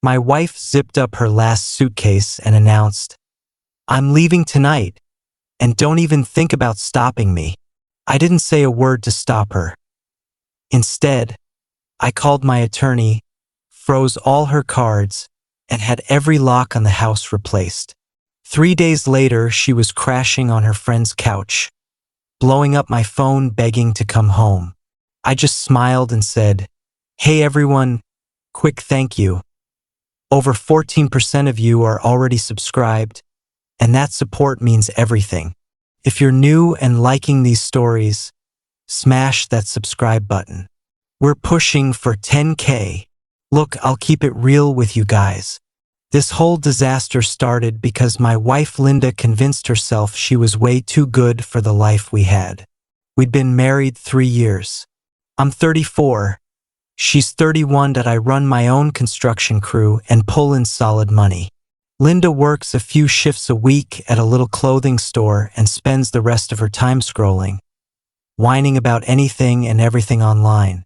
My wife zipped up her last suitcase and announced, "I'm leaving tonight, and don't even think about stopping me." I didn't say a word to stop her. Instead, I called my attorney, froze all her cards, and had every lock on the house replaced. 3 days later, she was crashing on her friend's couch, blowing up my phone begging to come home. I just smiled and said, "Hey everyone, quick thank you. Over 14% of you are already subscribed, and that support means everything. If you're new and liking these stories, smash that subscribe button. We're pushing for 10K. Look, I'll keep it real with you guys. This whole disaster started because my wife Linda convinced herself she was way too good for the life we had. We'd been married 3 years. I'm 34. She's 31. I run my own construction crew and pull in solid money. Linda works a few shifts a week at a little clothing store and spends the rest of her time scrolling, whining about anything and everything online.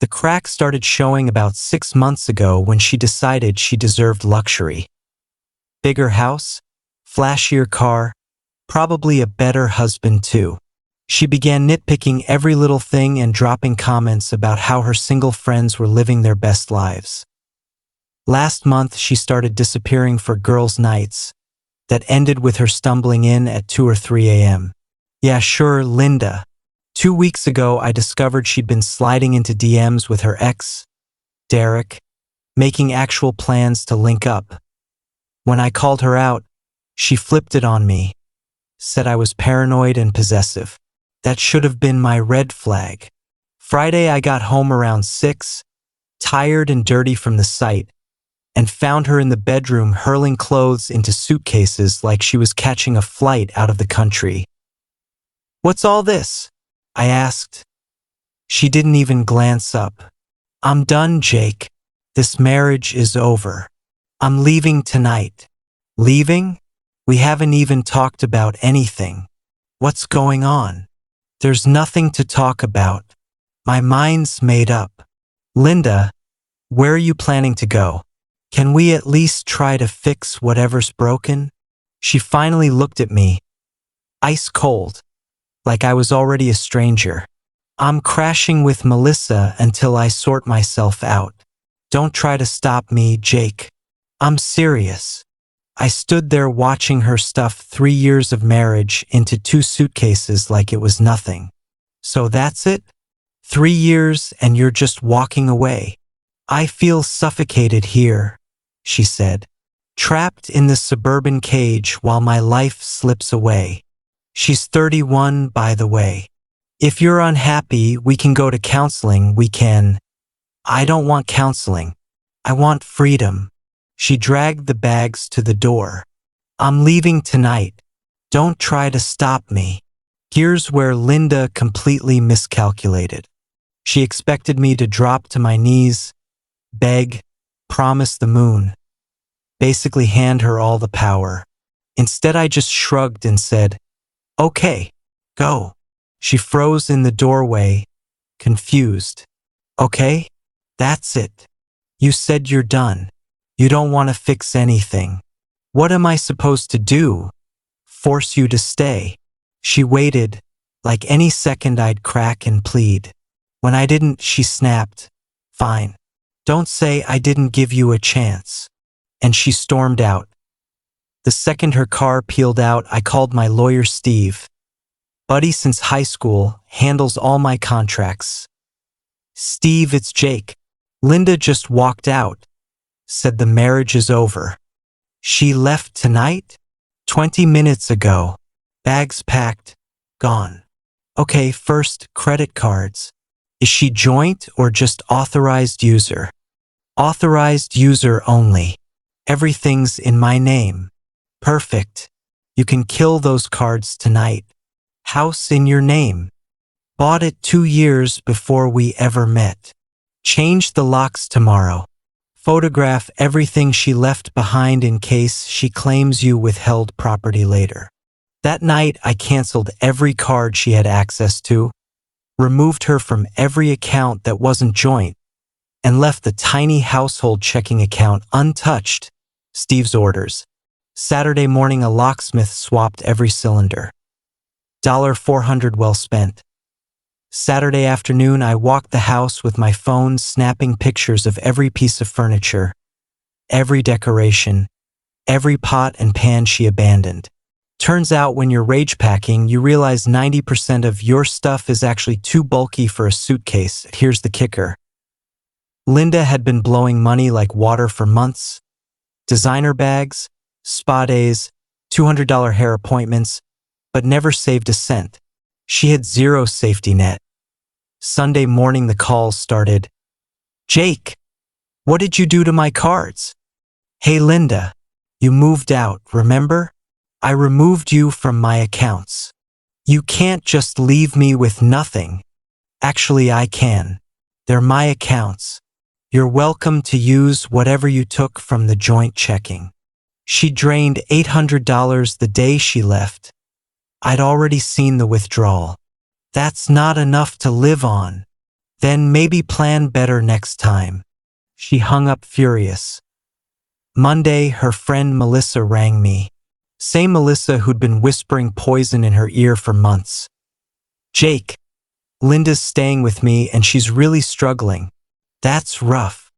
The crack started showing about 6 months ago when she decided she deserved luxury. Bigger house, flashier car, probably a better husband too. She began nitpicking every little thing and dropping comments about how her single friends were living their best lives. Last month, she started disappearing for girls' nights that ended with her stumbling in at 2 or 3 a.m. Yeah, sure, Linda. 2 weeks ago, I discovered she'd been sliding into DMs with her ex, Derek, making actual plans to link up. When I called her out, she flipped it on me, said I was paranoid and possessive. That should have been my red flag. Friday, I got home around 6, tired and dirty from the sight, and found her in the bedroom hurling clothes into suitcases like she was catching a flight out of the country. "What's all this?" I asked. She didn't even glance up. "I'm done, Jake. This marriage is over. I'm leaving tonight." "Leaving? We haven't even talked about anything. What's going on?" "There's nothing to talk about. My mind's made up." "Linda, where are you planning to go? Can we at least try to fix whatever's broken?" She finally looked at me, ice cold, like I was already a stranger. "I'm crashing with Melissa until I sort myself out. Don't try to stop me, Jake. I'm serious." I stood there watching her stuff 3 years of marriage into 2 suitcases like it was nothing. "So that's it? 3 years and you're just walking away?" "I feel suffocated here," she said, "trapped in this suburban cage while my life slips away." She's 31, by the way. "If you're unhappy, we can go to counseling, we can." "I don't want counseling. I want freedom." She dragged the bags to the door. "I'm leaving tonight. Don't try to stop me." Here's where Linda completely miscalculated. She expected me to drop to my knees, beg, promise the moon, basically hand her all the power. Instead, I just shrugged and said, "Okay, go." She froze in the doorway, confused. "Okay, that's it. You said you're done. You don't want to fix anything. What am I supposed to do? Force you to stay?" She waited, like any second I'd crack and plead. When I didn't, she snapped, "Fine. Don't say I didn't give you a chance." And she stormed out. The second her car peeled out, I called my lawyer Steve. Buddy since high school, handles all my contracts. "Steve, it's Jake. Linda just walked out. Said the marriage is over." "She left tonight?" 20 minutes ago. Bags packed, gone." "Okay, first, credit cards. Is she joint or just authorized user?" "Authorized user only. Everything's in my name." "Perfect. You can kill those cards tonight. House in your name. Bought it 2 years before we ever met. Change the locks tomorrow. Photograph everything she left behind in case she claims you withheld property later." That night, I canceled every card she had access to, removed her from every account that wasn't joint, and left the tiny household checking account untouched. Steve's orders. Saturday morning, a locksmith swapped every cylinder. $400 well spent. Saturday afternoon, I walked the house with my phone snapping pictures of every piece of furniture, every decoration, every pot and pan she abandoned. Turns out when you're rage packing, you realize 90% of your stuff is actually too bulky for a suitcase. Here's the kicker. Linda had been blowing money like water for months. Designer bags, spa days, $200 hair appointments, but never saved a cent. She had zero safety net. Sunday morning the calls started. Jake, what did you do to my cards? Hey Linda, you moved out, remember? I removed you from my accounts. You can't just leave me with nothing. Actually, I can. They're my accounts. You're welcome to use whatever you took from the joint checking. She drained $800 the day she left. I'd already seen the withdrawal. That's not enough to live on. Then maybe plan better next time. She hung up furious. Monday, her friend Melissa rang me. Same Melissa who'd been whispering poison in her ear for months. Jake, Linda's staying with me and she's really struggling. That's rough.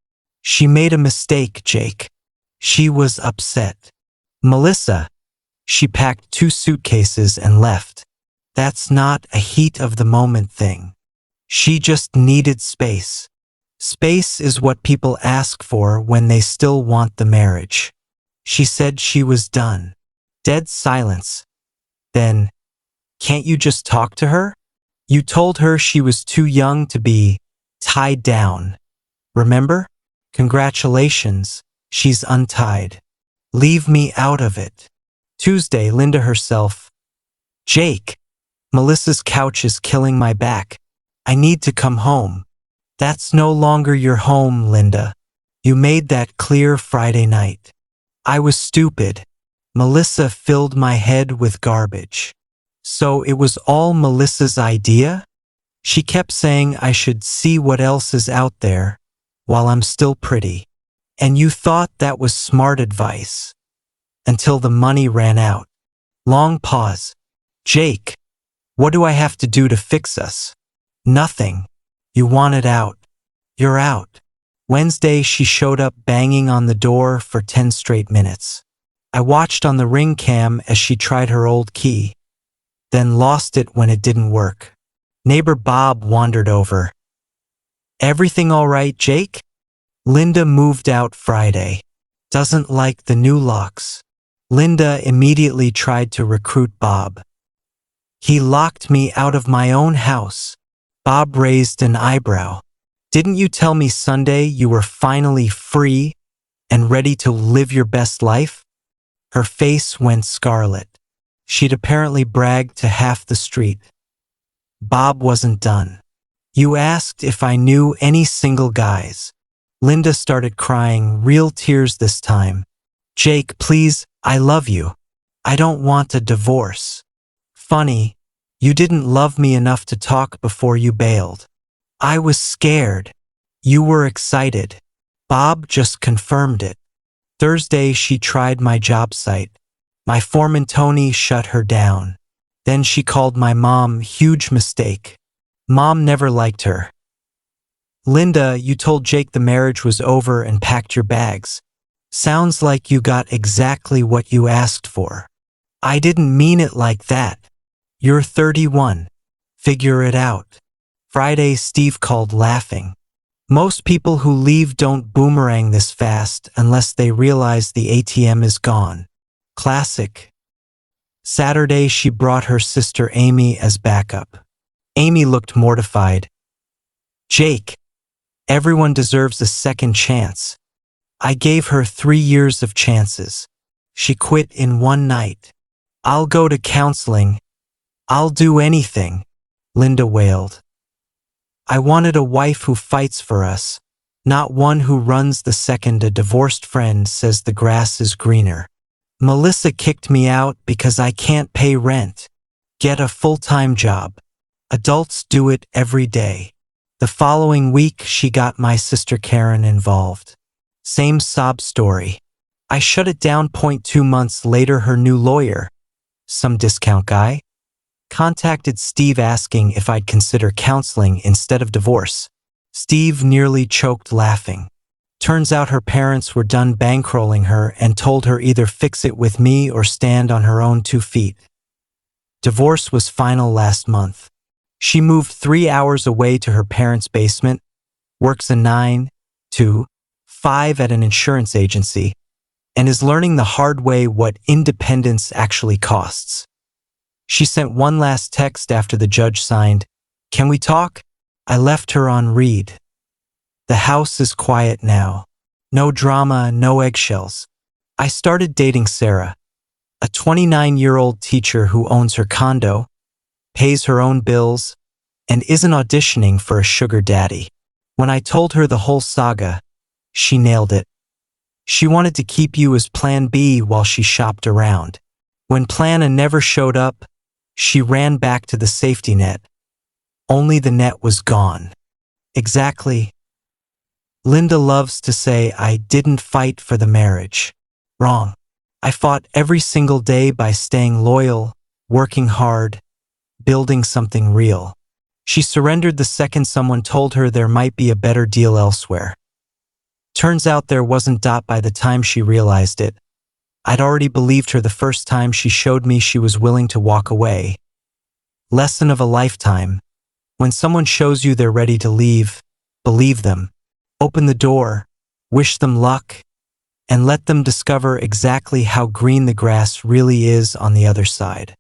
She made a mistake, Jake. She was upset. Melissa, she packed 2 suitcases and left. That's not a heat of the moment thing. She just needed space. Space is what people ask for when they still want the marriage. She said she was done. Dead silence. Then, can't you just talk to her? You told her she was too young to be tied down. Remember? Congratulations, she's untied. Leave me out of it. Tuesday, Linda herself. Jake, Melissa's couch is killing my back. I need to come home. That's no longer your home, Linda. You made that clear Friday night. I was stupid. Melissa filled my head with garbage. So it was all Melissa's idea? She kept saying I should see what else is out there while I'm still pretty. And you thought that was smart advice. Until the money ran out. Long pause. Jake, what do I have to do to fix us? Nothing. You wanted out. You're out. Wednesday, she showed up banging on the door for 10 straight minutes. I watched on the ring cam as she tried her old key, then lost it when it didn't work. Neighbor Bob wandered over. Everything all right, Jake? Linda moved out Friday. Doesn't like the new locks. Linda immediately tried to recruit Bob. He locked me out of my own house. Bob raised an eyebrow. Didn't you tell me Sunday you were finally free and ready to live your best life? Her face went scarlet. She'd apparently bragged to half the street. Bob wasn't done. You asked if I knew any single guys. Linda started crying, real tears this time. Jake, please, I love you. I don't want a divorce. Funny, you didn't love me enough to talk before you bailed. I was scared. You were excited. Bob just confirmed it. Thursday, she tried my job site. My foreman Tony shut her down. Then she called my mom, huge mistake. Mom never liked her. Linda, you told Jake the marriage was over and packed your bags. Sounds like you got exactly what you asked for. I didn't mean it like that. You're 31. Figure it out. Friday, Steve called laughing. Most people who leave don't boomerang this fast unless they realize the ATM is gone. Classic. Saturday, she brought her sister Amy as backup. Amy looked mortified. Jake, everyone deserves a second chance. I gave her 3 years of chances. She quit in one night. I'll go to counseling. I'll do anything, Linda wailed. I wanted a wife who fights for us, not one who runs the second a divorced friend says the grass is greener. Melissa kicked me out because I can't pay rent. Get a full-time job. Adults do it every day. The following week, she got my sister Karen involved. Same sob story. I shut it down. 2 months later, her new lawyer, some discount guy, contacted Steve asking if I'd consider counseling instead of divorce. Steve nearly choked laughing. Turns out her parents were done bankrolling her and told her either fix it with me or stand on her own 2 feet. Divorce was final last month. She moved 3 hours away to her parents' basement, works a 9 to 5 at an insurance agency, and is learning the hard way what independence actually costs. She sent one last text after the judge signed, "Can we talk?" I left her on read. The house is quiet now. No drama, no eggshells. I started dating Sarah, a 29-year-old teacher who owns her condo, pays her own bills, and isn't auditioning for a sugar daddy. When I told her the whole saga, she nailed it. She wanted to keep you as plan B while she shopped around. When plan A never showed up, she ran back to the safety net. Only the net was gone. Exactly. Linda loves to say I didn't fight for the marriage. Wrong. I fought every single day by staying loyal, working hard, building something real. She surrendered the second someone told her there might be a better deal elsewhere. Turns out there wasn't. By the time she realized it, I'd already believed her the first time she showed me she was willing to walk away. Lesson of a lifetime. When someone shows you they're ready to leave, believe them. Open the door, wish them luck, and let them discover exactly how green the grass really is on the other side.